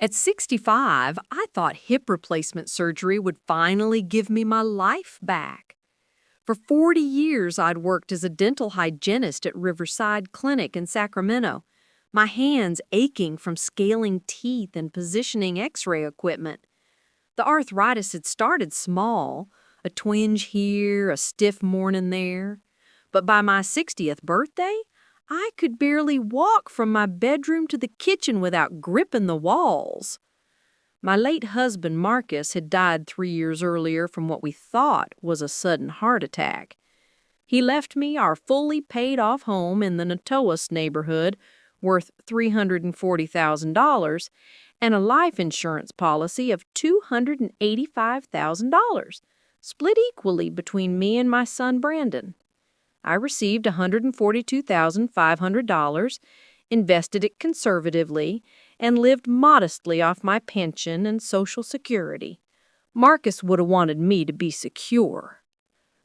At 65, I thought hip replacement surgery would finally give me my life back. For 40 years, I'd worked as a dental hygienist at Riverside Clinic in Sacramento, my hands aching from scaling teeth and positioning x-ray equipment. The arthritis had started small, a twinge here, a stiff morning there. But by my 60th birthday, I could barely walk from my bedroom to the kitchen without gripping the walls. My late husband, Marcus, had died 3 years earlier from what we thought was a sudden heart attack. He left me our fully paid-off home in the Natoas neighborhood, worth $340,000, and a life insurance policy of $285,000, split equally between me and my son Brandon. I received $142,500, invested it conservatively, and lived modestly off my pension and Social Security. Marcus would have wanted me to be secure.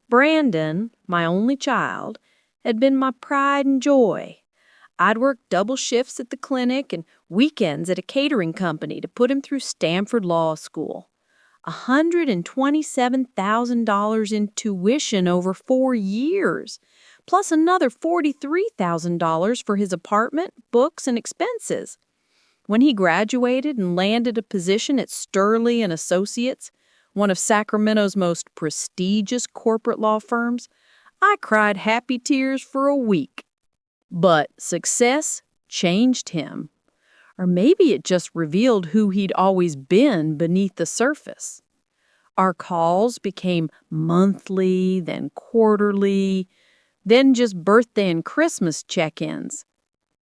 Brandon, my only child, had been my pride and joy. I'd worked double shifts at the clinic and weekends at a catering company to put him through Stanford Law School. $127,000 in tuition over 4 years, plus another $43,000 for his apartment, books, and expenses. When he graduated and landed a position at Sterling and Associates, one of Sacramento's most prestigious corporate law firms, I cried happy tears for a week. But success changed him. Or maybe it just revealed who he'd always been beneath the surface. Our calls became monthly, then quarterly, then just birthday and Christmas check-ins.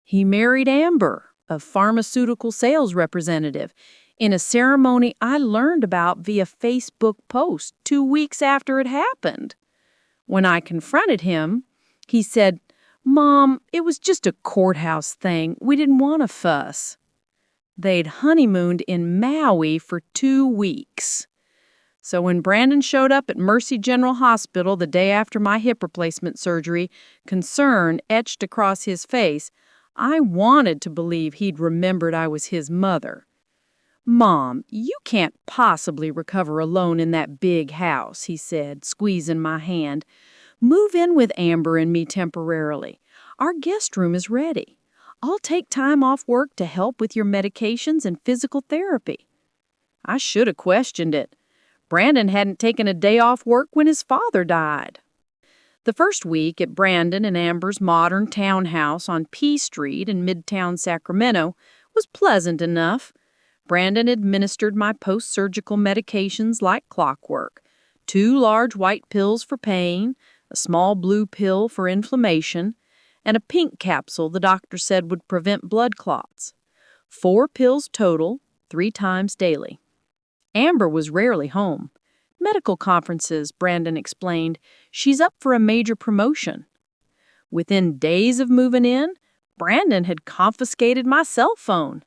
He married Amber, a pharmaceutical sales representative, in a ceremony I learned about via Facebook post 2 weeks after it happened. When I confronted him, he said, "Mom, it was just a courthouse thing. We didn't want to fuss." They'd honeymooned in Maui for 2 weeks. So when Brandon showed up at Mercy General Hospital the day after my hip replacement surgery, concern etched across his face, I wanted to believe he'd remembered I was his mother. "Mom, you can't possibly recover alone in that big house," he said, squeezing my hand. "Move in with Amber and me temporarily. Our guest room is ready. I'll take time off work to help with your medications and physical therapy." I should have questioned it. Brandon hadn't taken a day off work when his father died. The first week at Brandon and Amber's modern townhouse on P Street in Midtown Sacramento was pleasant enough. Brandon administered my post-surgical medications like clockwork. 2 large white pills for pain, a small blue pill for inflammation, and a pink capsule the doctor said would prevent blood clots. 4 pills total, 3 times daily. Amber was rarely home. Medical conferences, Brandon explained. She's up for a major promotion. Within days of moving in, Brandon had confiscated my cell phone.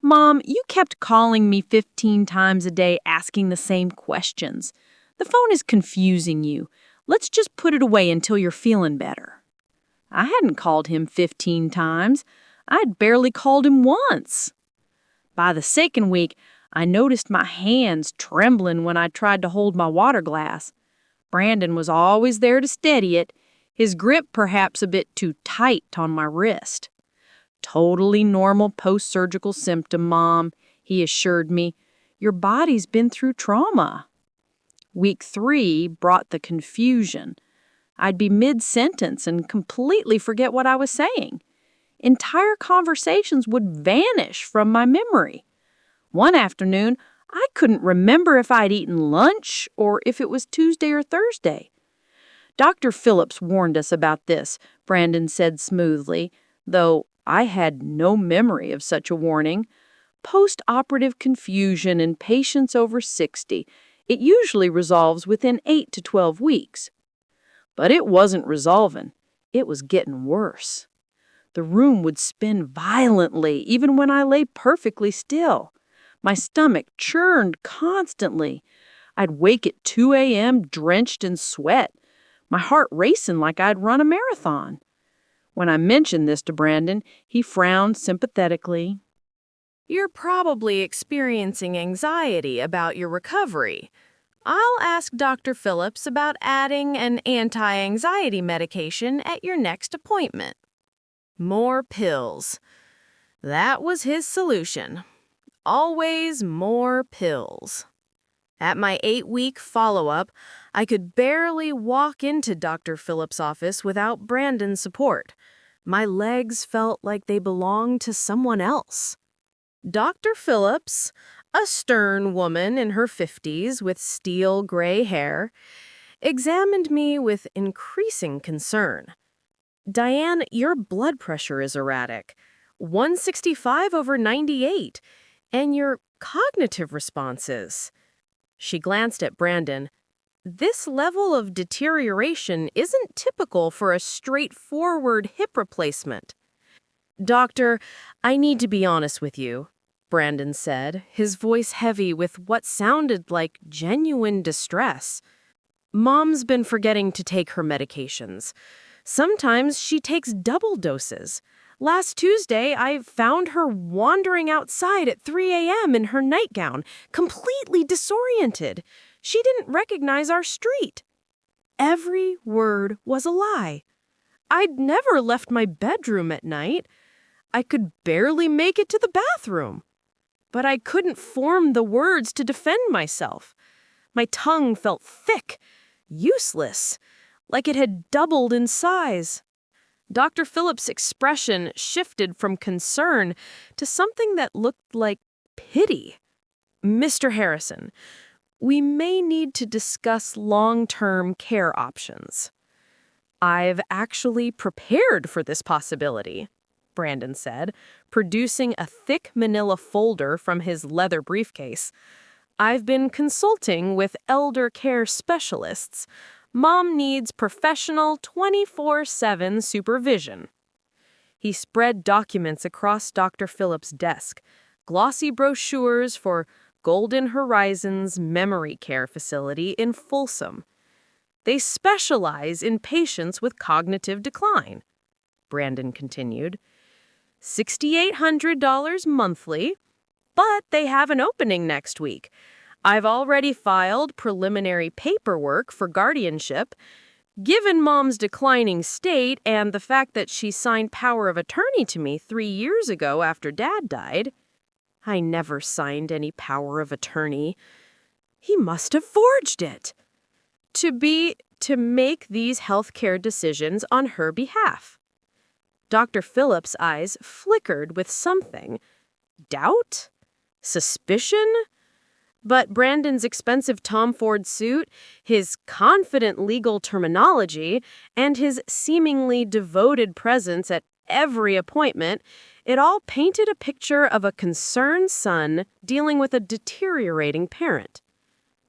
"Mom, you kept calling me 15 times a day asking the same questions. The phone is confusing you. Let's just put it away until you're feeling better." I hadn't called him 15 times. I'd barely called him once. By the second week, I noticed my hands trembling when I tried to hold my water glass. Brandon was always there to steady it, his grip perhaps a bit too tight on my wrist. "Totally normal post-surgical symptom, Mom," he assured me. "Your body's been through trauma." Week 3 brought the confusion. I'd be mid-sentence and completely forget what I was saying. Entire conversations would vanish from my memory. One afternoon, I couldn't remember if I'd eaten lunch or if it was Tuesday or Thursday. "Dr. Phillips warned us about this," Brandon said smoothly, though I had no memory of such a warning. "Post-operative confusion in patients over 60. It usually resolves within 8 to 12 weeks. But it wasn't resolving. It was getting worse. The room would spin violently even when I lay perfectly still. My stomach churned constantly. I'd wake at 2 a.m. drenched in sweat, my heart racing like I'd run a marathon. When I mentioned this to Brandon, he frowned sympathetically. You're probably experiencing anxiety about your recovery. I'll ask Dr. Phillips about adding an anti-anxiety medication at your next appointment. More pills. That was his solution. Always more pills. At my 8-week follow-up, I could barely walk into Dr. Phillips' office without Brandon's support. My legs felt like they belonged to someone else. Dr. Phillips, a stern woman in her 50s with steel gray hair, examined me with increasing concern. "Diane, your blood pressure is erratic, 165/98, and your cognitive responses." She glanced at Brandon. "This level of deterioration isn't typical for a straightforward hip replacement." "Doctor, I need to be honest with you," Brandon said, his voice heavy with what sounded like genuine distress. "Mom's been forgetting to take her medications. Sometimes she takes double doses. Last Tuesday, I found her wandering outside at 3 a.m. in her nightgown, completely disoriented. She didn't recognize our street." Every word was a lie. I'd never left my bedroom at night. I could barely make it to the bathroom. But I couldn't form the words to defend myself. My tongue felt thick, useless, like it had doubled in size. Dr. Phillips' expression shifted from concern to something that looked like pity. "Mr. Harrison, we may need to discuss long-term care options." "I've actually prepared for this possibility," Brandon said, producing a thick manila folder from his leather briefcase. "I've been consulting with elder care specialists. Mom needs professional 24/7 supervision." He spread documents across Dr. Phillips' desk, glossy brochures for Golden Horizons Memory Care Facility in Folsom. "They specialize in patients with cognitive decline," Brandon continued. $6,800 monthly, but they have an opening next week. I've already filed preliminary paperwork for guardianship. Given Mom's declining state and the fact that she signed power of attorney to me 3 years ago after Dad died." "I never signed any power of attorney." "He must have forged it." To make these healthcare decisions on her behalf." Dr. Phillips' eyes flickered with something. Doubt? Suspicion? But Brandon's expensive Tom Ford suit, his confident legal terminology, and his seemingly devoted presence at every appointment, it all painted a picture of a concerned son dealing with a deteriorating parent.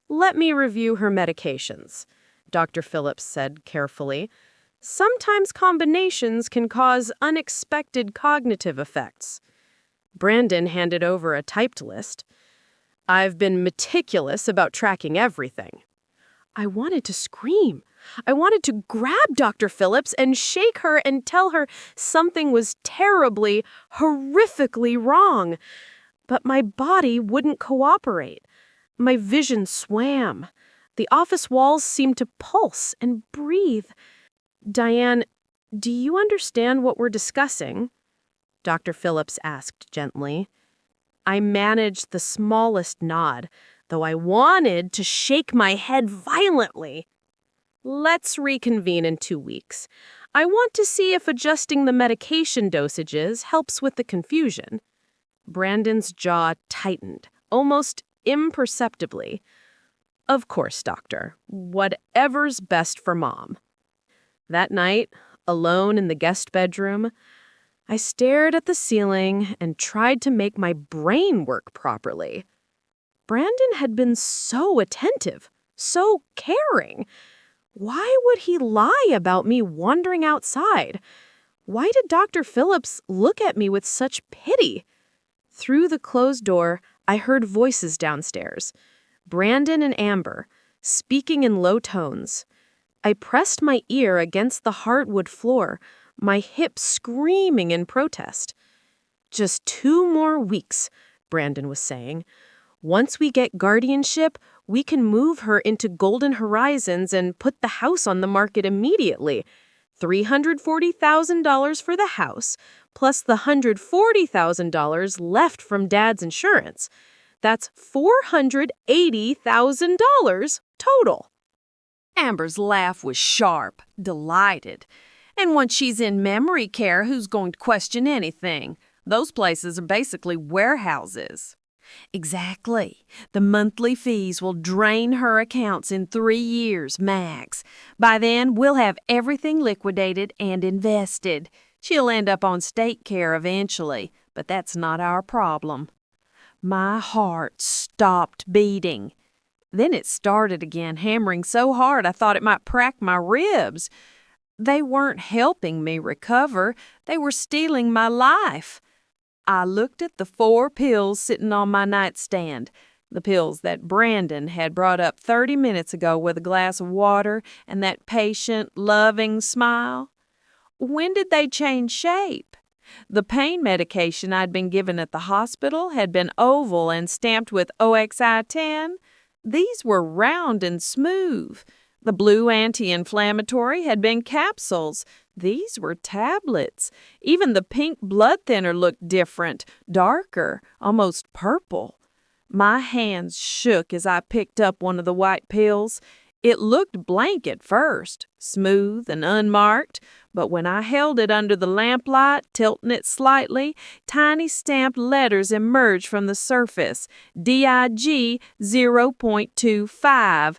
"Let me review her medications," Dr. Phillips said carefully. "Sometimes combinations can cause unexpected cognitive effects." Brandon handed over a typed list. "I've been meticulous about tracking everything." I wanted to scream. I wanted to grab Dr. Phillips and shake her and tell her something was terribly, horrifically wrong. But my body wouldn't cooperate. My vision swam. The office walls seemed to pulse and breathe. "Diane, do you understand what we're discussing?" Dr. Phillips asked gently. I managed the smallest nod, though I wanted to shake my head violently. "Let's reconvene in 2 weeks. I want to see if adjusting the medication dosages helps with the confusion." Brandon's jaw tightened, almost imperceptibly. "Of course, doctor. Whatever's best for Mom." That night, alone in the guest bedroom, I stared at the ceiling and tried to make my brain work properly. Brandon had been so attentive, so caring. Why would he lie about me wandering outside? Why did Dr. Phillips look at me with such pity? Through the closed door, I heard voices downstairs. Brandon and Amber, speaking in low tones. I pressed my ear against the hardwood floor, my hip screaming in protest. Just 2 more weeks, Brandon was saying. Once we get guardianship, we can move her into Golden Horizons and put the house on the market immediately. $340,000 for the house, plus the $140,000 left from Dad's insurance. That's $480,000 total. Amber's laugh was sharp, delighted. And once she's in memory care, who's going to question anything? Those places are basically warehouses. Exactly. The monthly fees will drain her accounts in 3 years, max. By then, we'll have everything liquidated and invested. She'll end up on state care eventually, but that's not our problem. My heart stopped beating. Then it started again, hammering so hard I thought it might crack my ribs. They weren't helping me recover. They were stealing my life. I looked at the 4 pills sitting on my nightstand, the pills that Brandon had brought up 30 minutes ago with a glass of water and that patient, loving smile. When did they change shape? The pain medication I'd been given at the hospital had been oval and stamped with OXI-10. These were round and smooth. The blue anti-inflammatory had been capsules. These were tablets. Even the pink blood thinner looked different, darker, almost purple. My hands shook as I picked up one of the white pills. It looked blank at first, smooth and unmarked, but when I held it under the lamplight, tilting it slightly, tiny stamped letters emerged from the surface, DIG 0.25.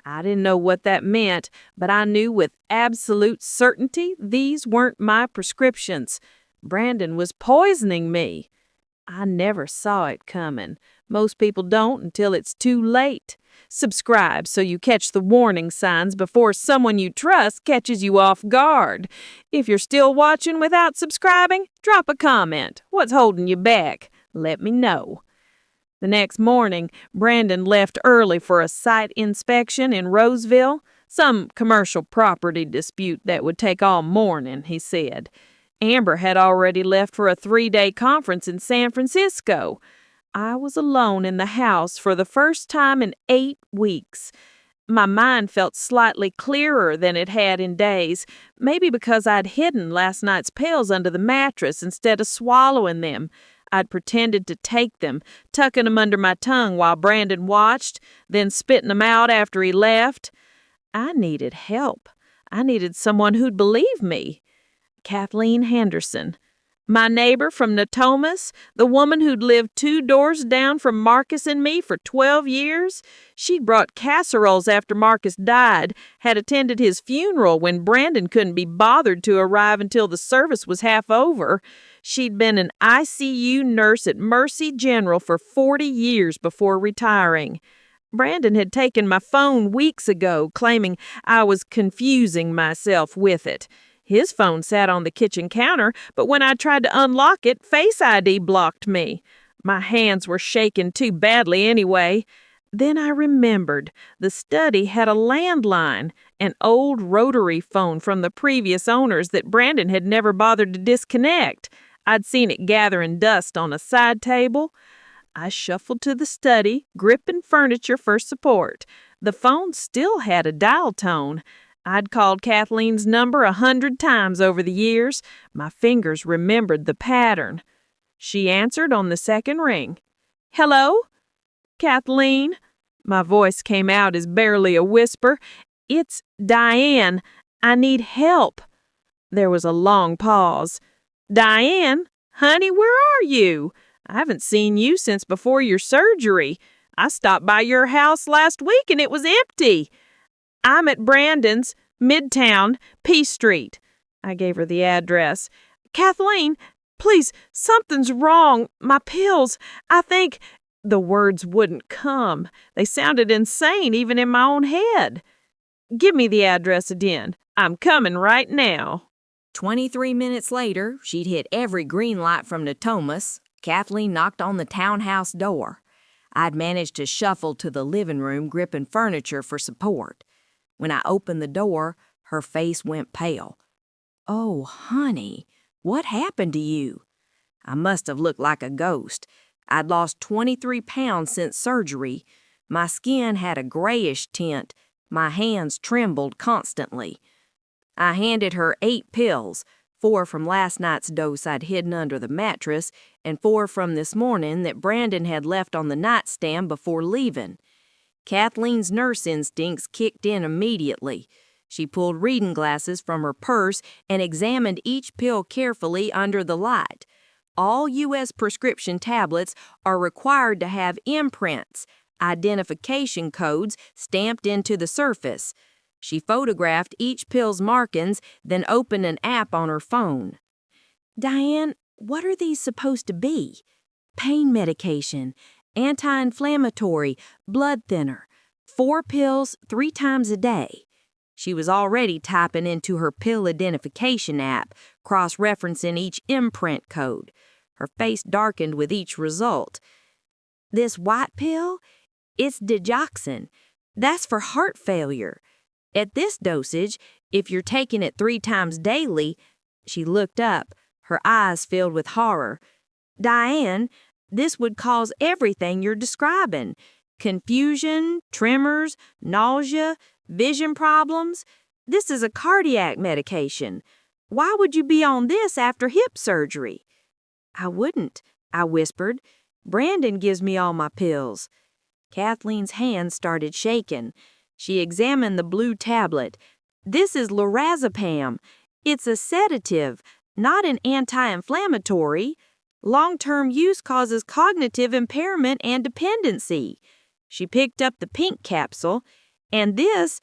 I didn't know what that meant, but I knew with absolute certainty these weren't my prescriptions. Brandon was poisoning me. I never saw it coming. Most people don't until it's too late. Subscribe so you catch the warning signs before someone you trust catches you off guard. If you're still watching without subscribing, drop a comment. What's holding you back? Let me know. The next morning, Brandon left early for a site inspection in Roseville, some commercial property dispute that would take all morning, he said. Amber had already left for a 3-day conference in San Francisco. I was alone in the house for the first time in 8 weeks. My mind felt slightly clearer than it had in days, maybe because I'd hidden last night's pills under the mattress instead of swallowing them. I'd pretended to take them, tucking them under my tongue while Brandon watched, then spitting them out after he left. I needed help. I needed someone who'd believe me. Kathleen Henderson. My neighbor from Natomas, the woman who'd lived 2 doors down from Marcus and me for 12 years, she'd brought casseroles after Marcus died, had attended his funeral when Brandon couldn't be bothered to arrive until the service was half over. She'd been an ICU nurse at Mercy General for 40 years before retiring. Brandon had taken my phone weeks ago, claiming I was confusing myself with it. His phone sat on the kitchen counter, but when I tried to unlock it, Face ID blocked me. My hands were shaking too badly anyway. Then I remembered the study had a landline, an old rotary phone from the previous owners that Brandon had never bothered to disconnect. I'd seen it gathering dust on a side table. I shuffled to the study, gripping furniture for support. The phone still had a dial tone. I'd called Kathleen's number 100 times over the years. My fingers remembered the pattern. She answered on the second ring. "Hello? Kathleen?" My voice came out as barely a whisper. "It's Diane. I need help." There was a long pause. "Diane? Honey, where are you? I haven't seen you since before your surgery. I stopped by your house last week and it was empty." "I'm at Brandon's, Midtown, P Street." I gave her the address. "Kathleen, please, something's wrong. My pills, I think—" The words wouldn't come. They sounded insane even in my own head. "Give me the address again. I'm coming right now." 23 minutes later, she'd hit every green light from Natomas. Kathleen knocked on the townhouse door. I'd managed to shuffle to the living room, gripping furniture for support. When I opened the door, her face went pale. "Oh, honey, what happened to you?" I must have looked like a ghost. I'd lost 23 pounds since surgery. My skin had a grayish tint. My hands trembled constantly. I handed her 8 pills, 4 from last night's dose I'd hidden under the mattress, and 4 from this morning that Brandon had left on the nightstand before leaving. Kathleen's nurse instincts kicked in immediately. She pulled reading glasses from her purse and examined each pill carefully under the light. All U.S. prescription tablets are required to have imprints, identification codes stamped into the surface. She photographed each pill's markings, then opened an app on her phone. "Diane, what are these supposed to be?" "Pain medication, anti-inflammatory, blood thinner, 4 pills 3 times a day." She was already typing into her pill identification app, cross-referencing each imprint code. Her face darkened with each result. "This white pill? It's digoxin. That's for heart failure. At this dosage, if you're taking it 3 times daily," she looked up, her eyes filled with horror. "Diane, this would cause everything you're describing. Confusion, tremors, nausea, vision problems. This is a cardiac medication. Why would you be on this after hip surgery?" "I wouldn't," I whispered. "Brandon gives me all my pills." Kathleen's hands started shaking. She examined the blue tablet. "This is lorazepam. It's a sedative, not an anti-inflammatory. Long-term use causes cognitive impairment and dependency." She picked up the pink capsule. "And this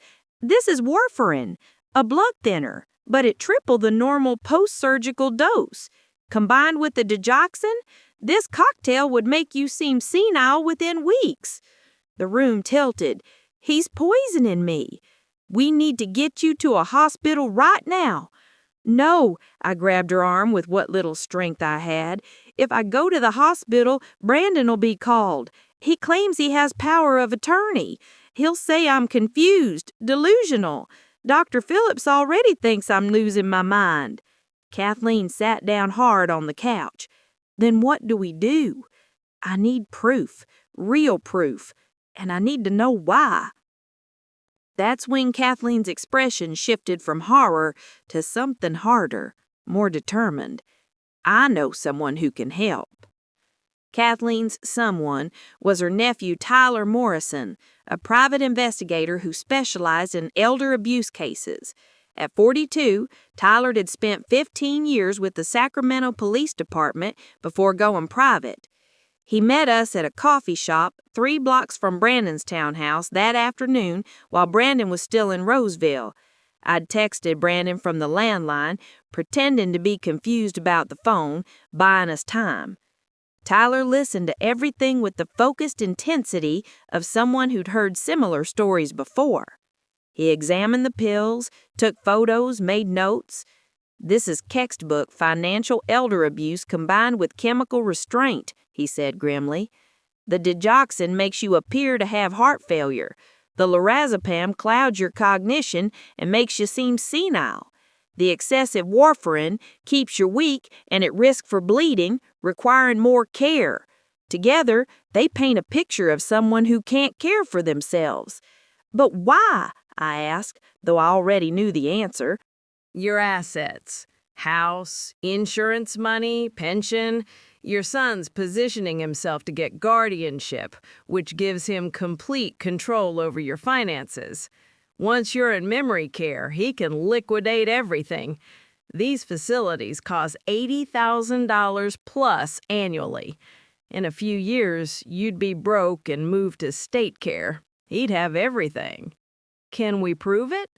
is warfarin, a blood thinner, but at triple the normal post-surgical dose. Combined with the digoxin, this cocktail would make you seem senile within weeks." The room tilted. "He's poisoning me. We need to get you to a hospital right now." "No," I grabbed her arm with what little strength I had. "If I go to the hospital, Brandon'll be called. He claims he has power of attorney. He'll say I'm confused, delusional. Dr. Phillips already thinks I'm losing my mind." Kathleen sat down hard on the couch. "Then what do we do?" "I need proof, real proof, and I need to know why." That's when Kathleen's expression shifted from horror to something harder, more determined. "I know someone who can help." Kathleen's someone was her nephew Tyler Morrison, a private investigator who specialized in elder abuse cases. At 42, Tyler had spent 15 years with the Sacramento Police Department before going private. He met us at a coffee shop 3 blocks from Brandon's townhouse that afternoon while Brandon was still in Roseville. I'd texted Brandon from the landline, pretending to be confused about the phone, buying us time. Tyler listened to everything with the focused intensity of someone who'd heard similar stories before. He examined the pills, took photos, made notes. "This is textbook financial elder abuse combined with chemical restraint," he said grimly. "The digoxin makes you appear to have heart failure. The lorazepam clouds your cognition and makes you seem senile. The excessive warfarin keeps you weak and at risk for bleeding, requiring more care. Together, they paint a picture of someone who can't care for themselves." "But why?" I asked, though I already knew the answer. Your assets. House, insurance money, pension. Your son's positioning himself to get guardianship, which gives him complete control over your finances. Once you're in memory care, he can liquidate everything. These facilities cost $80,000 plus annually. In a few years, you'd be broke and move to state care. He'd have everything. Can we prove it?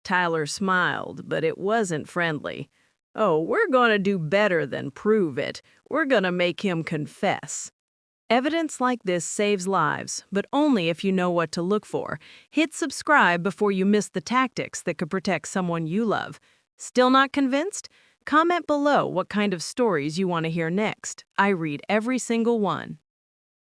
Tyler smiled, but it wasn't friendly. "Oh, we're going to do better than prove it. We're going to make him confess." Evidence like this saves lives, but only if you know what to look for. Hit subscribe before you miss the tactics that could protect someone you love. Still not convinced? Comment below what kind of stories you want to hear next. I read every single one.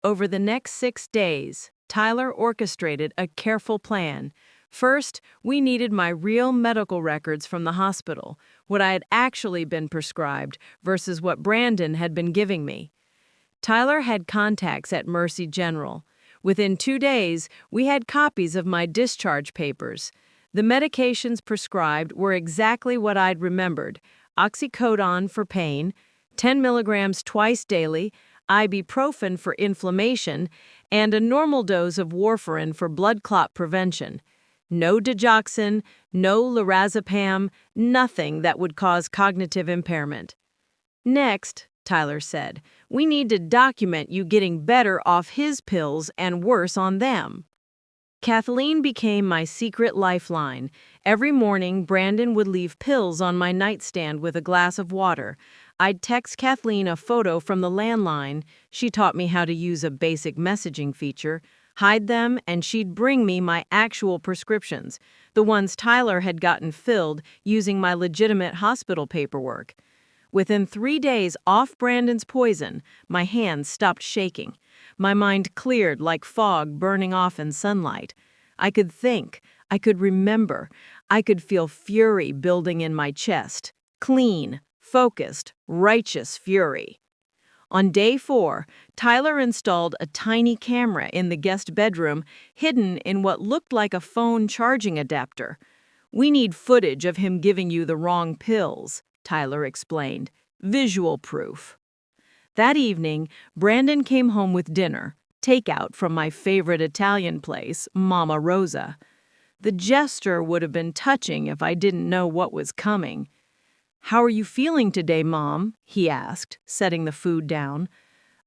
Over the next 6 days, Tyler orchestrated a careful plan. First, we needed my real medical records from the hospital, what I had actually been prescribed versus what Brandon had been giving me. Tyler had contacts at Mercy General. Within 2 days, we had copies of my discharge papers. The medications prescribed were exactly what I'd remembered: oxycodone for pain, 10 milligrams twice daily, ibuprofen for inflammation, and a normal dose of warfarin for blood clot prevention. No digoxin, no lorazepam, nothing that would cause cognitive impairment. Next, Tyler said, we need to document you getting better off his pills and worse on them. Kathleen became my secret lifeline. Every morning, Brandon would leave pills on my nightstand with a glass of water. I'd text Kathleen a photo from the landline. She taught me how to use a basic messaging feature, hide them, and she'd bring me my actual prescriptions, the ones Tyler had gotten filled using my legitimate hospital paperwork. Within 3 days off Brandon's poison, my hands stopped shaking. My mind cleared like fog burning off in sunlight. I could think, I could remember, I could feel fury building in my chest. Clean, focused, righteous fury. On day 4, Tyler installed a tiny camera in the guest bedroom, hidden in what looked like a phone charging adapter. "We need footage of him giving you the wrong pills," Tyler explained. "Visual proof." That evening, Brandon came home with dinner, takeout from my favorite Italian place, Mama Rosa. The gesture would have been touching if I didn't know what was coming. "How are you feeling today, Mom?" he asked, setting the food down.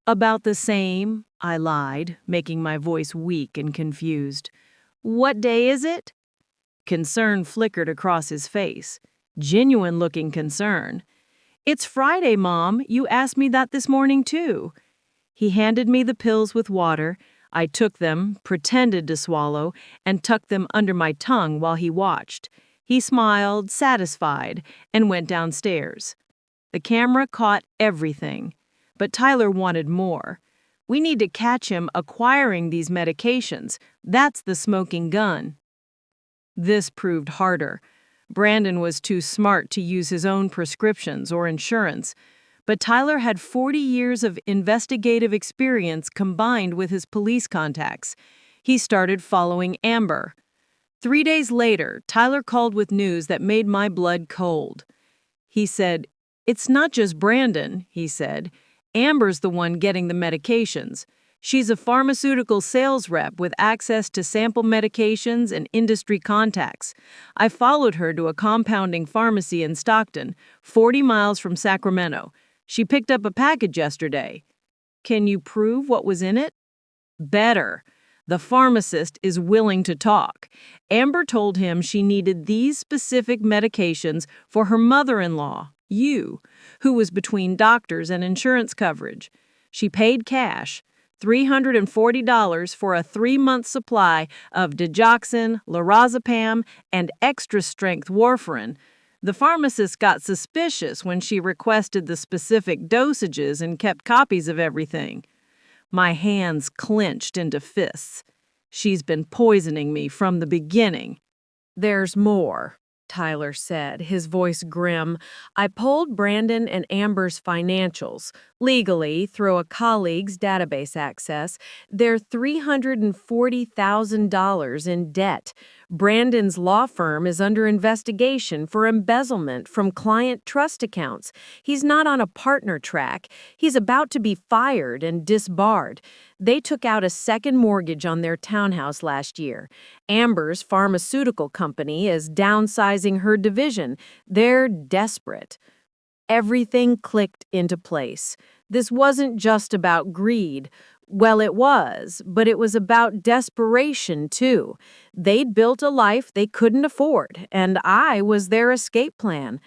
"About the same," I lied, making my voice weak and confused. "What day is it?" Concern flickered across his face. Genuine-looking concern. "It's Friday, Mom. You asked me that this morning, too." He handed me the pills with water. I took them, pretended to swallow, and tucked them under my tongue while he watched. He smiled, satisfied, and went downstairs. The camera caught everything, but Tyler wanted more. We need to catch him acquiring these medications. That's the smoking gun. This proved harder. Brandon was too smart to use his own prescriptions or insurance, but Tyler had 40 years of investigative experience combined with his police contacts. He started following Amber. 3 days later, Tyler called with news that made my blood cold. He said, "It's not just Brandon," he said. "Amber's the one getting the medications. She's a pharmaceutical sales rep with access to sample medications and industry contacts. I followed her to a compounding pharmacy in Stockton, 40 miles from Sacramento. She picked up a package yesterday." "Can you prove what was in it?" "Better. The pharmacist is willing to talk. Amber told him she needed these specific medications for her mother-in-law, you, who was between doctors and insurance coverage. She paid cash, $340 for a 3-month supply of digoxin, lorazepam, and extra-strength warfarin. The pharmacist got suspicious when she requested the specific dosages and kept copies of everything." My hands clenched into fists. "She's been poisoning me from the beginning." "There's more," Tyler said, his voice grim. "I pulled Brandon and Amber's financials, legally through a colleague's database access. They're $340,000 in debt. Brandon's law firm is under investigation for embezzlement from client trust accounts. He's not on a partner track. He's about to be fired and disbarred. They took out a second mortgage on their townhouse last year. Amber's pharmaceutical company is downsizing her division. They're desperate." Everything clicked into place. This wasn't just about greed. Well, it was, but it was about desperation, too. They'd built a life they couldn't afford, and I was their escape plan.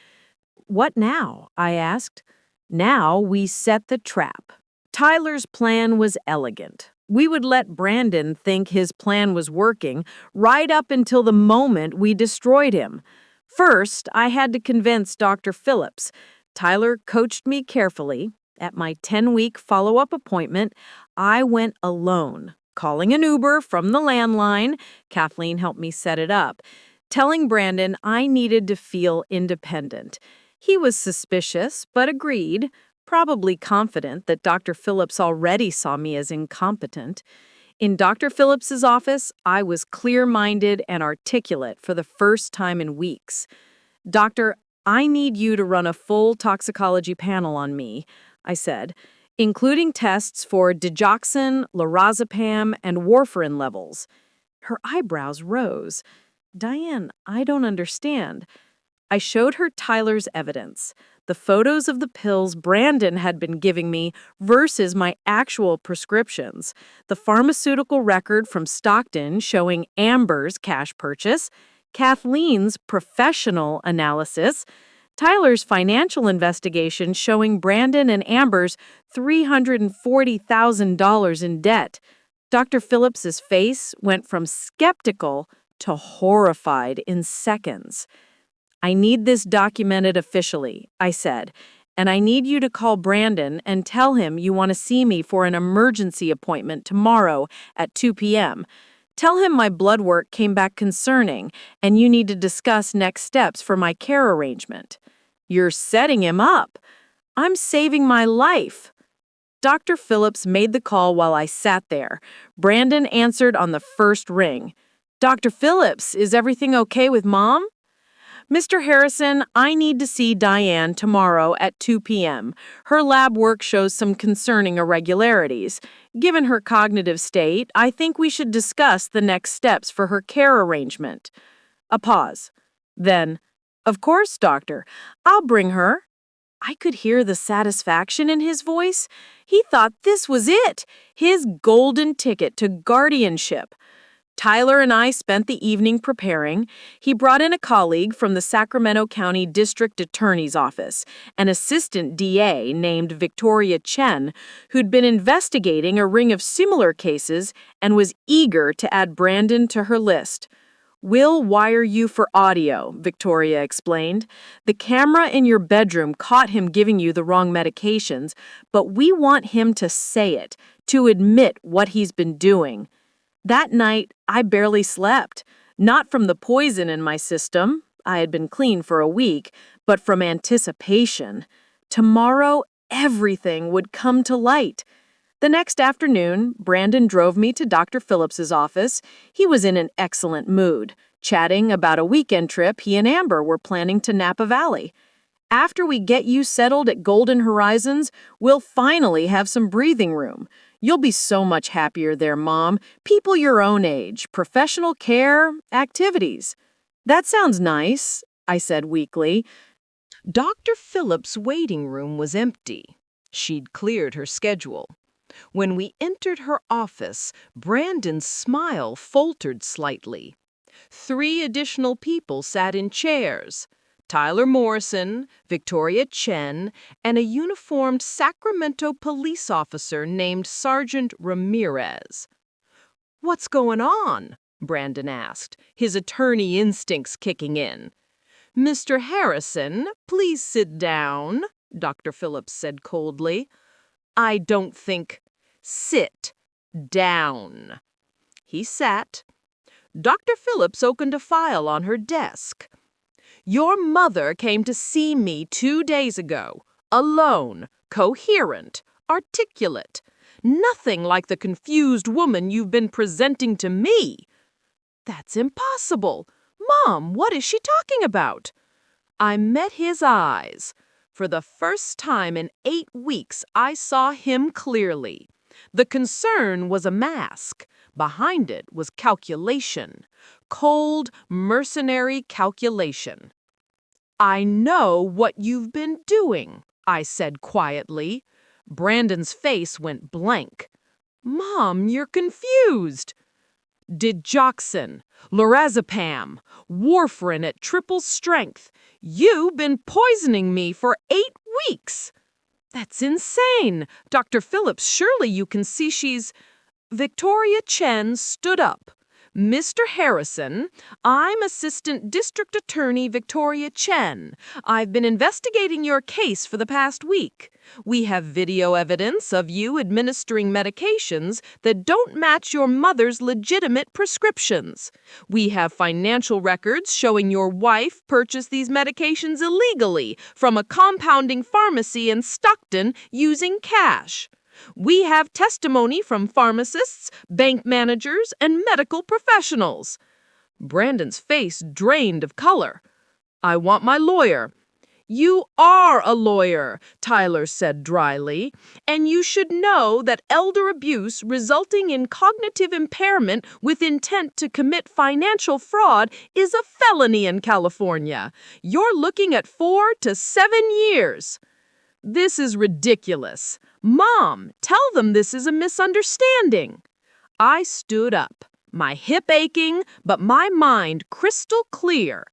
"What now?" I asked. "Now we set the trap." Tyler's plan was elegant. We would let Brandon think his plan was working right up until the moment we destroyed him. First, I had to convince Dr. Phillips. Tyler coached me carefully. At my 10-week follow-up appointment, I went alone, calling an Uber from the landline. Kathleen helped me set it up, telling Brandon I needed to feel independent. He was suspicious, but agreed. probably confident that Dr. Phillips already saw me as incompetent. In Dr. Phillips's office, I was clear-minded and articulate for the first time in weeks. "Doctor, I need you to run a full toxicology panel on me," I said, "including tests for digoxin, lorazepam, and warfarin levels." Her eyebrows rose. "Diane, I don't understand." I showed her Tyler's evidence, the photos of the pills Brandon had been giving me versus my actual prescriptions, the pharmaceutical record from Stockton showing Amber's cash purchase, Kathleen's professional analysis, Tyler's financial investigation showing Brandon and Amber's $340,000 in debt. Dr. Phillips's face went from skeptical to horrified in seconds. "I need this documented officially," I said, "and I need you to call Brandon and tell him you want to see me for an emergency appointment tomorrow at 2 p.m. Tell him my blood work came back concerning and you need to discuss next steps for my care arrangement." "You're setting him up." "I'm saving my life." Dr. Phillips made the call while I sat there. Brandon answered on the first ring. "Dr. Phillips, is everything okay with Mom?" "Mr. Harrison, I need to see Diane tomorrow at 2 p.m. Her lab work shows some concerning irregularities. Given her cognitive state, I think we should discuss the next steps for her care arrangement." A pause. Then, "Of course, doctor. I'll bring her." I could hear the satisfaction in his voice. He thought this was it, his golden ticket to guardianship. Tyler and I spent the evening preparing. He brought in a colleague from the Sacramento County District Attorney's Office, an assistant DA named Victoria Chen, who'd been investigating a ring of similar cases and was eager to add Brandon to her list. "We'll wire you for audio," Victoria explained. "The camera in your bedroom caught him giving you the wrong medications, but we want him to say it, to admit what he's been doing." That night, I barely slept, not from the poison in my system, I had been clean for a week, but from anticipation. Tomorrow, everything would come to light. The next afternoon, Brandon drove me to Dr. Phillips's office. He was in an excellent mood, chatting about a weekend trip he and Amber were planning to Napa Valley. "After we get you settled at Golden Horizons, we'll finally have some breathing room. You'll be so much happier there, Mom. People your own age, professional care, activities." "That sounds nice," I said weakly. Dr. Phillips' waiting room was empty. She'd cleared her schedule. When we entered her office, Brandon's smile faltered slightly. 3 additional people sat in chairs: Tyler Morrison, Victoria Chen, and a uniformed Sacramento police officer named Sergeant Ramirez. "What's going on?" Brandon asked, his attorney instincts kicking in. "Mr. Harrison, please sit down," Dr. Phillips said coldly. "I don't think—" "Sit down." He sat. Dr. Phillips opened a file on her desk. "Your mother came to see me 2 days ago, alone, coherent, articulate. Nothing like the confused woman you've been presenting to me." "That's impossible. Mom, what is she talking about?" I met his eyes. For the first time in 8 weeks, I saw him clearly. The concern was a mask. Behind it was calculation. Cold, mercenary calculation. "I know what you've been doing," I said quietly. Brandon's face went blank. "Mom, you're confused." "Digoxin, lorazepam, warfarin at triple strength. You've been poisoning me for 8 weeks." "That's insane. Dr. Phillips, surely you can see she's—" Victoria Chen stood up. Mr. Harrison, I'm Assistant District Attorney Victoria Chen. I've been investigating your case for the past week. We have video evidence of you administering medications that don't match your mother's legitimate prescriptions. We have financial records showing your wife purchased these medications illegally from a compounding pharmacy in Stockton using cash. We have testimony from pharmacists, bank managers, and medical professionals. Brandon's face drained of color. I want my lawyer. You are a lawyer, Tyler said dryly, and you should know that elder abuse resulting in cognitive impairment with intent to commit financial fraud is a felony in California. You're looking at 4 to 7 years. This is ridiculous. Mom, tell them this is a misunderstanding. I stood up, my hip aching, but my mind crystal clear.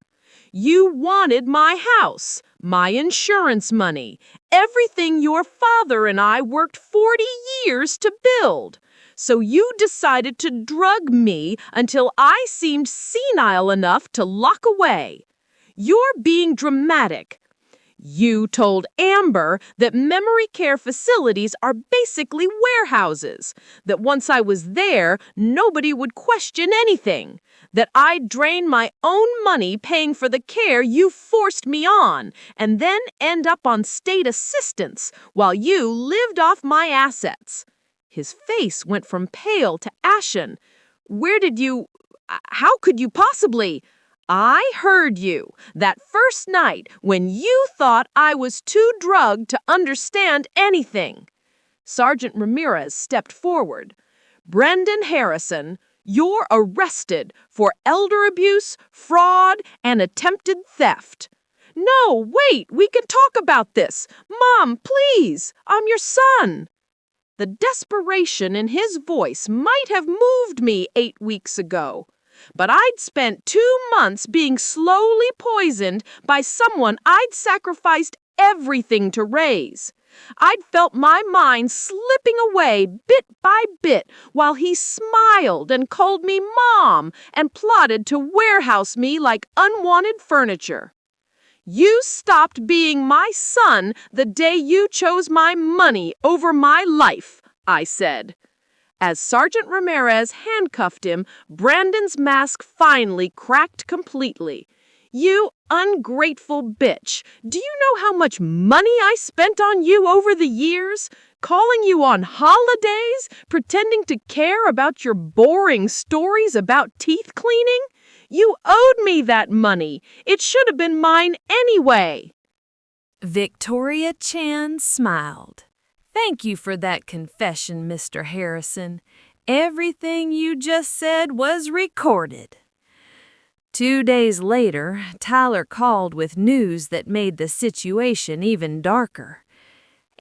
You wanted my house, my insurance money, everything your father and I worked 40 years to build. So you decided to drug me until I seemed senile enough to lock away. You're being dramatic. You told Amber that memory care facilities are basically warehouses, that once I was there, nobody would question anything, that I'd drain my own money paying for the care you forced me on, and then end up on state assistance while you lived off my assets. His face went from pale to ashen. How could you possibly? I heard you that first night when you thought I was too drugged to understand anything. Sergeant Ramirez stepped forward. Brendan Harrison, you're arrested for elder abuse, fraud, and attempted theft. No, wait, we can talk about this. Mom, please, I'm your son. The desperation in his voice might have moved me 8 weeks ago. But I'd spent 2 months being slowly poisoned by someone I'd sacrificed everything to raise. I'd felt my mind slipping away bit by bit while he smiled and called me Mom and plotted to warehouse me like unwanted furniture. You stopped being my son the day you chose my money over my life, I said. As Sergeant Ramirez handcuffed him, Brandon's mask finally cracked completely. You ungrateful bitch! Do you know how much money I spent on you over the years? Calling you on holidays? Pretending to care about your boring stories about teeth cleaning? You owed me that money. It should have been mine anyway. Victoria Chen smiled. Thank you for that confession, Mr. Harrison. Everything you just said was recorded. 2 days later, Tyler called with news that made the situation even darker.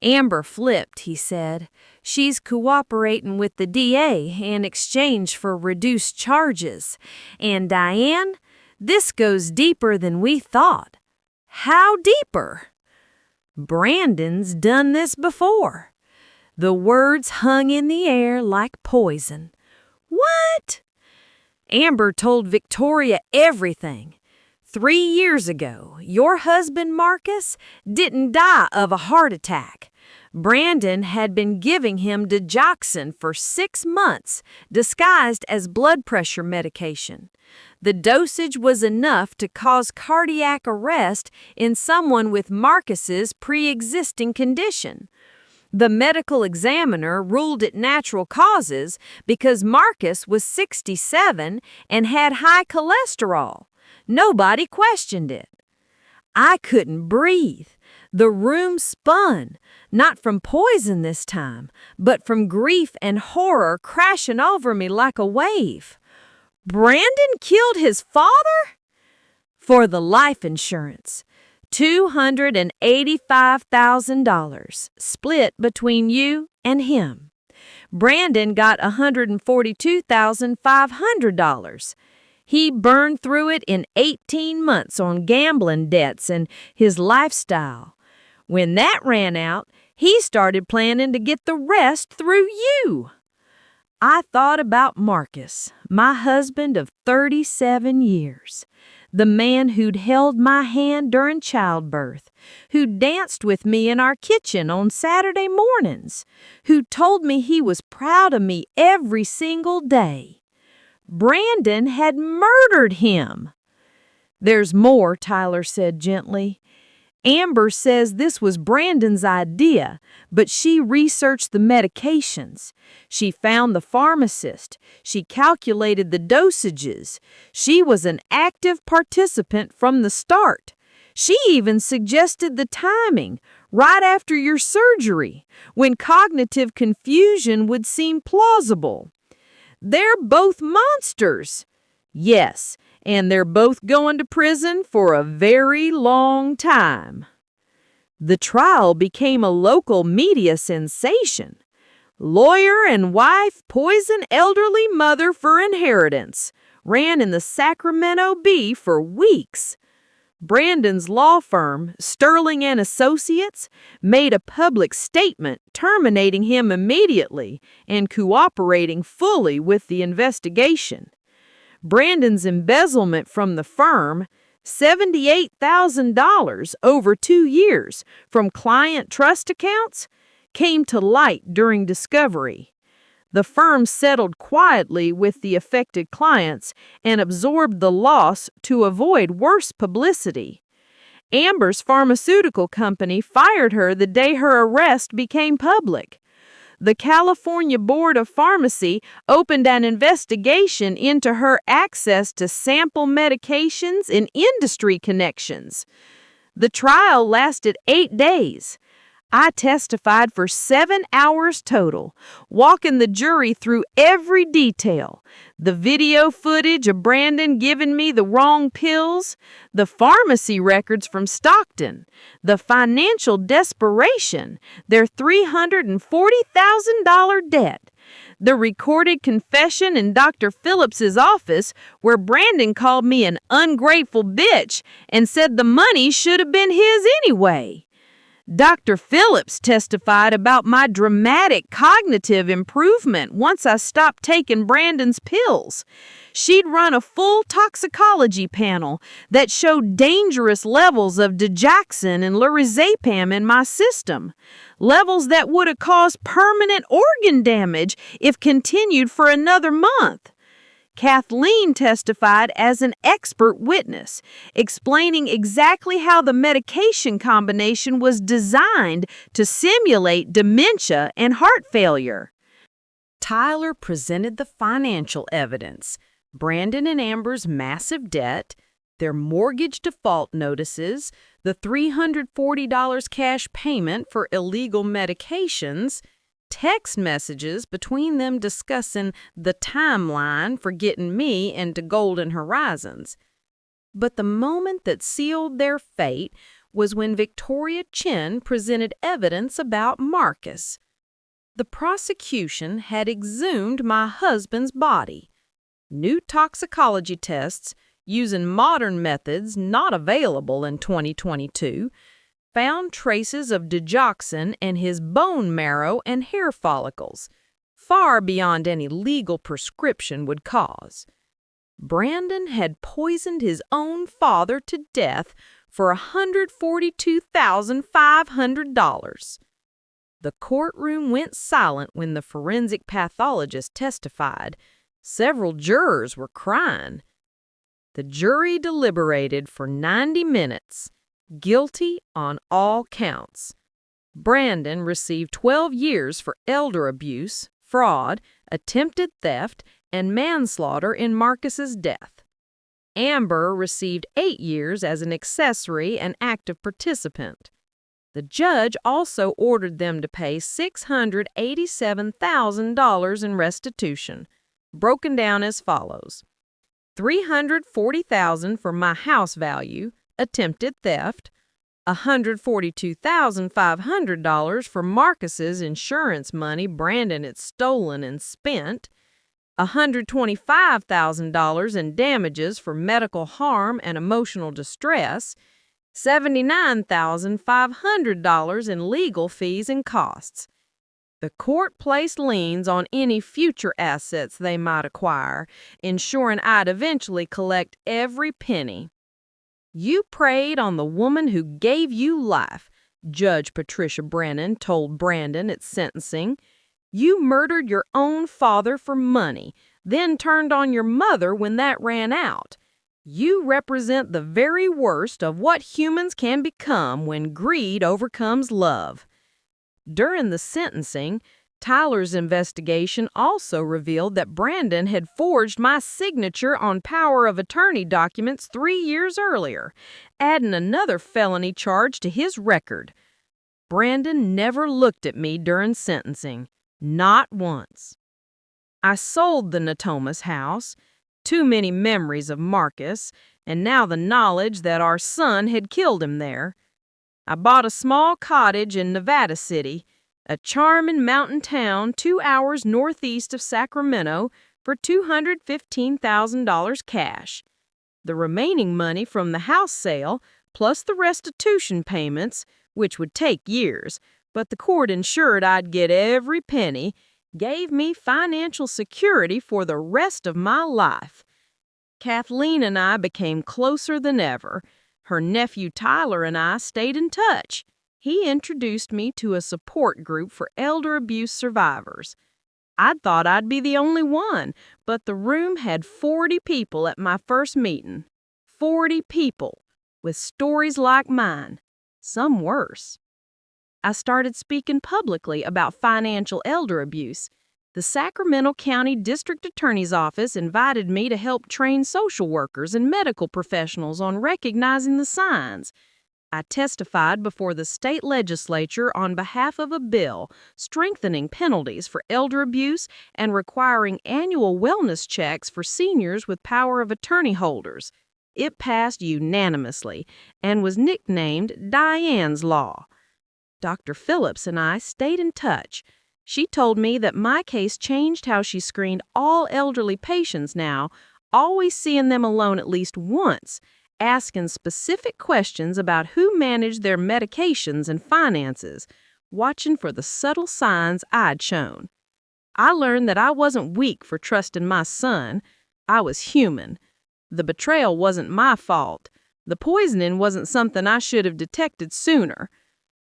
Amber flipped, he said. She's cooperating with the DA in exchange for reduced charges. And Diane, this goes deeper than we thought. How deeper? Brandon's done this before. The words hung in the air like poison. What? Amber told Victoria everything. 3 years ago, your husband Marcus didn't die of a heart attack. Brandon had been giving him digoxin for 6 months, disguised as blood pressure medication. The dosage was enough to cause cardiac arrest in someone with Marcus's pre-existing condition. The medical examiner ruled it natural causes because Marcus was 67 and had high cholesterol. Nobody questioned it. I couldn't breathe. The room spun, not from poison this time, but from grief and horror crashing over me like a wave. Brandon killed his father? For the life insurance. $285,000 split between you and him. Brandon got $142,500. He burned through it in 18 months on gambling debts and his lifestyle. When that ran out, he started planning to get the rest through you. I thought about Marcus, my husband of 37 years, the man who'd held my hand during childbirth, who danced with me in our kitchen on Saturday mornings, who told me he was proud of me every single day. Brandon had murdered him. "There's more," Tyler said gently. "Amber says this was Brandon's idea, but she researched the medications. She found the pharmacist. She calculated the dosages. She was an active participant from the start. She even suggested the timing, right after your surgery, when cognitive confusion would seem plausible. They're both monsters." "Yes, and they're both going to prison for a very long time." The trial became a local media sensation. "Lawyer and wife poison elderly mother for inheritance," ran in the Sacramento Bee for weeks. Brandon's law firm, Sterling and Associates, made a public statement terminating him immediately and cooperating fully with the investigation. Brandon's embezzlement from the firm, $78,000 over 2 years from client trust accounts, came to light during discovery. The firm settled quietly with the affected clients and absorbed the loss to avoid worse publicity. Amber's pharmaceutical company fired her the day her arrest became public. The California Board of Pharmacy opened an investigation into her access to sample medications and industry connections. The trial lasted 8 days. I testified for 7 hours total, walking the jury through every detail. The video footage of Brandon giving me the wrong pills, the pharmacy records from Stockton, the financial desperation, their $340,000 debt, the recorded confession in Dr. Phillips's office where Brandon called me an ungrateful bitch and said the money should have been his anyway. Dr. Phillips testified about my dramatic cognitive improvement once I stopped taking Brandon's pills. She'd run a full toxicology panel that showed dangerous levels of digoxin and lorazepam in my system, levels that would have caused permanent organ damage if continued for another month. Kathleen testified as an expert witness, explaining exactly how the medication combination was designed to simulate dementia and heart failure. Tyler presented the financial evidence: Brandon and Amber's massive debt, their mortgage default notices, the $340 cash payment for illegal medications, text messages between them discussing the timeline for getting me into Golden Horizons. But the moment that sealed their fate was when Victoria Chin presented evidence about Marcus. The prosecution had exhumed my husband's body. New toxicology tests, using modern methods not available in 2022, found traces of digoxin in his bone marrow and hair follicles, far beyond any legal prescription would cause. Brandon had poisoned his own father to death for $142,500. The courtroom went silent when the forensic pathologist testified. Several jurors were crying. The jury deliberated for 90 minutes. Guilty on all counts. Brandon received 12 years for elder abuse, fraud, attempted theft, and manslaughter in Marcus's death. Amber received 8 years as an accessory and active participant. The judge also ordered them to pay $687,000 in restitution, broken down as follows: $340,000 for my house value, attempted theft, $142,500 for Marcus's insurance money Brandon had stolen and spent, $125,000 in damages for medical harm and emotional distress, $79,500 in legal fees and costs. The court placed liens on any future assets they might acquire, ensuring I'd eventually collect every penny. You preyed on the woman who gave you life, Judge Patricia Brennan told Brandon at sentencing. You murdered your own father for money, then turned on your mother when that ran out. You represent the very worst of what humans can become when greed overcomes love. During the sentencing, Tyler's investigation also revealed that Brandon had forged my signature on power of attorney documents 3 years earlier, adding another felony charge to his record. Brandon never looked at me during sentencing, not once. I sold the Natomas house, too many memories of Marcus, and now the knowledge that our son had killed him there. I bought a small cottage in Nevada City, a charming mountain town 2 hours northeast of Sacramento, for $215,000 cash. The remaining money from the house sale, plus the restitution payments, which would take years, but the court ensured I'd get every penny, gave me financial security for the rest of my life. Kathleen and I became closer than ever. Her nephew Tyler and I stayed in touch. He introduced me to a support group for elder abuse survivors. I'd thought I'd be the only one, but the room had 40 people at my first meeting. 40 people, with stories like mine, some worse. I started speaking publicly about financial elder abuse. The Sacramento County District Attorney's Office invited me to help train social workers and medical professionals on recognizing the signs. I testified before the state legislature on behalf of a bill strengthening penalties for elder abuse and requiring annual wellness checks for seniors with power of attorney holders. It passed unanimously and was nicknamed Diane's Law. Dr. Phillips and I stayed in touch. She told me that my case changed how she screened all elderly patients now, always seeing them alone at least once, asking specific questions about who managed their medications and finances, watching for the subtle signs I'd shown. I learned that I wasn't weak for trusting my son. I was human. The betrayal wasn't my fault. The poisoning wasn't something I should have detected sooner.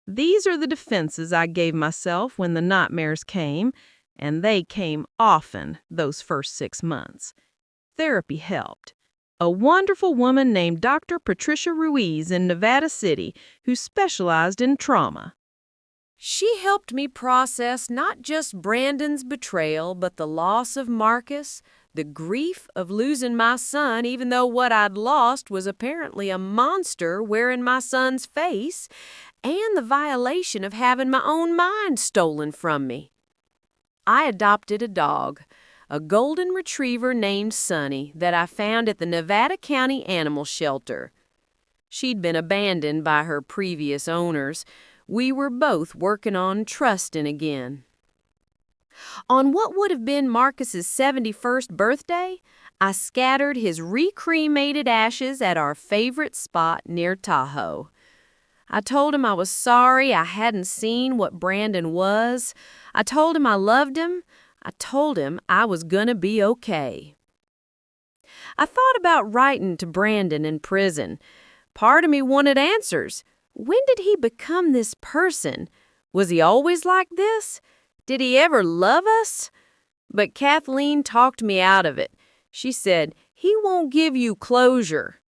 These are the defenses I gave myself when the nightmares came, and they came often those first 6 months. Therapy helped. A wonderful woman named Dr. Patricia Ruiz in Nevada City who specialized in trauma. She helped me process not just Brandon's betrayal, but the loss of Marcus, the grief of losing my son, even though what I'd lost was apparently a monster wearing my son's face, and the violation of having my own mind stolen from me. I adopted a dog, a golden retriever named Sunny that I found at the Nevada County Animal Shelter. She'd been abandoned by her previous owners. We were both working on trusting again. On what would have been Marcus's 71st birthday, I scattered his recremated ashes at our favorite spot near Tahoe. I told him I was sorry I hadn't seen what Brandon was. I told him I loved him. I told him I was gonna be okay. I thought about writing to Brandon in prison. Part of me wanted answers. When did he become this person? Was he always like this? Did he ever love us? But Kathleen talked me out of it. She said, "He won't give you closure.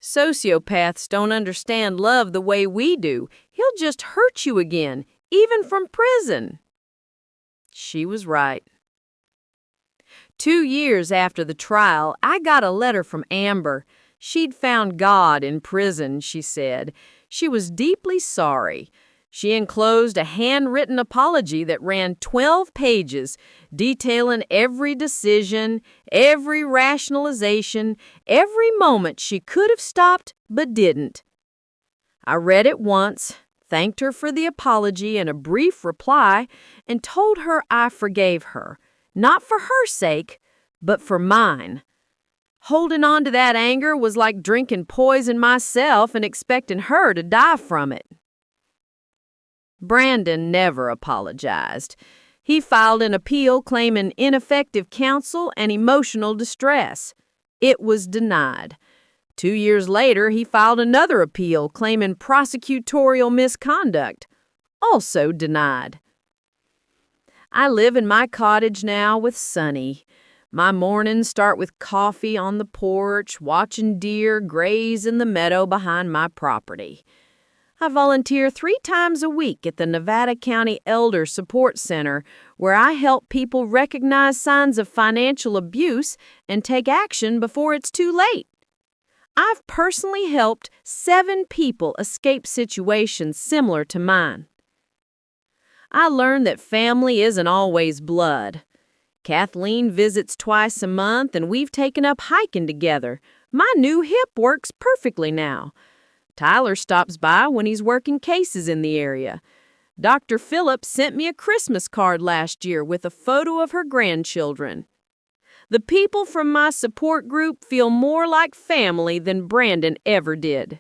Sociopaths don't understand love the way we do. He'll just hurt you again, even from prison." She was right. 2 years after the trial, I got a letter from Amber. She'd found God in prison, she said. She was deeply sorry. She enclosed a handwritten apology that ran 12 pages, detailing every decision, every rationalization, every moment she could have stopped but didn't. I read it once, thanked her for the apology in a brief reply, and told her I forgave her, not for her sake, but for mine. Holding on to that anger was like drinking poison myself and expecting her to die from it. Brandon never apologized. He filed an appeal claiming ineffective counsel and emotional distress. It was denied. 2 years later, he filed another appeal claiming prosecutorial misconduct. Also denied. I live in my cottage now with Sonny. My mornings start with coffee on the porch, watching deer graze in the meadow behind my property. I volunteer 3 times a week at the Nevada County Elder Support Center, where I help people recognize signs of financial abuse and take action before it's too late. I've personally helped 7 people escape situations similar to mine. I learned that family isn't always blood. Kathleen visits twice a month, and we've taken up hiking together. My new hip works perfectly now. Tyler stops by when he's working cases in the area. Dr. Phillips sent me a Christmas card last year with a photo of her grandchildren. The people from my support group feel more like family than Brandon ever did.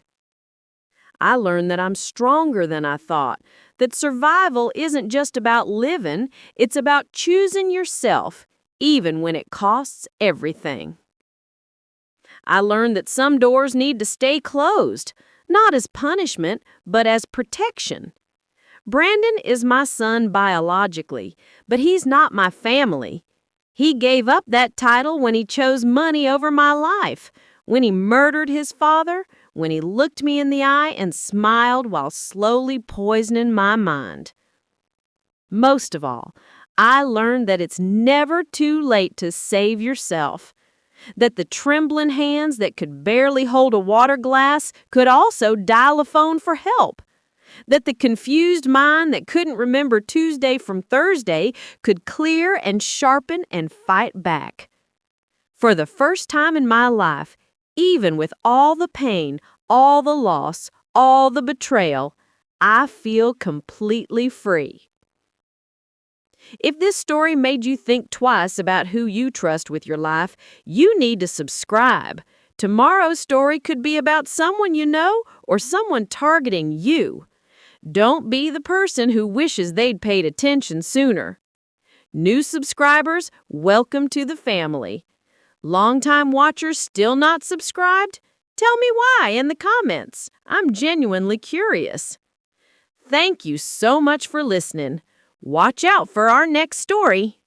I learned that I'm stronger than I thought, that survival isn't just about living, it's about choosing yourself, even when it costs everything. I learned that some doors need to stay closed, not as punishment, but as protection. Brandon is my son biologically, but he's not my family. He gave up that title when he chose money over my life, when he murdered his father, when he looked me in the eye and smiled while slowly poisoning my mind. Most of all, I learned that it's never too late to save yourself, that the trembling hands that could barely hold a water glass could also dial a phone for help, that the confused mind that couldn't remember Tuesday from Thursday could clear and sharpen and fight back. For the first time in my life, even with all the pain, all the loss, all the betrayal, I feel completely free. If this story made you think twice about who you trust with your life, you need to subscribe. Tomorrow's story could be about someone you know or someone targeting you. Don't be the person who wishes they'd paid attention sooner. New subscribers, welcome to the family. Longtime watchers still not subscribed? Tell me why in the comments. I'm genuinely curious. Thank you so much for listening. Watch out for our next story.